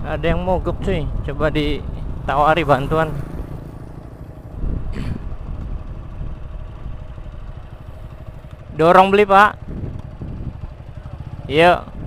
Ada yang mogok cuy, coba ditawari bantuan. Dorong beli pak. Yuk.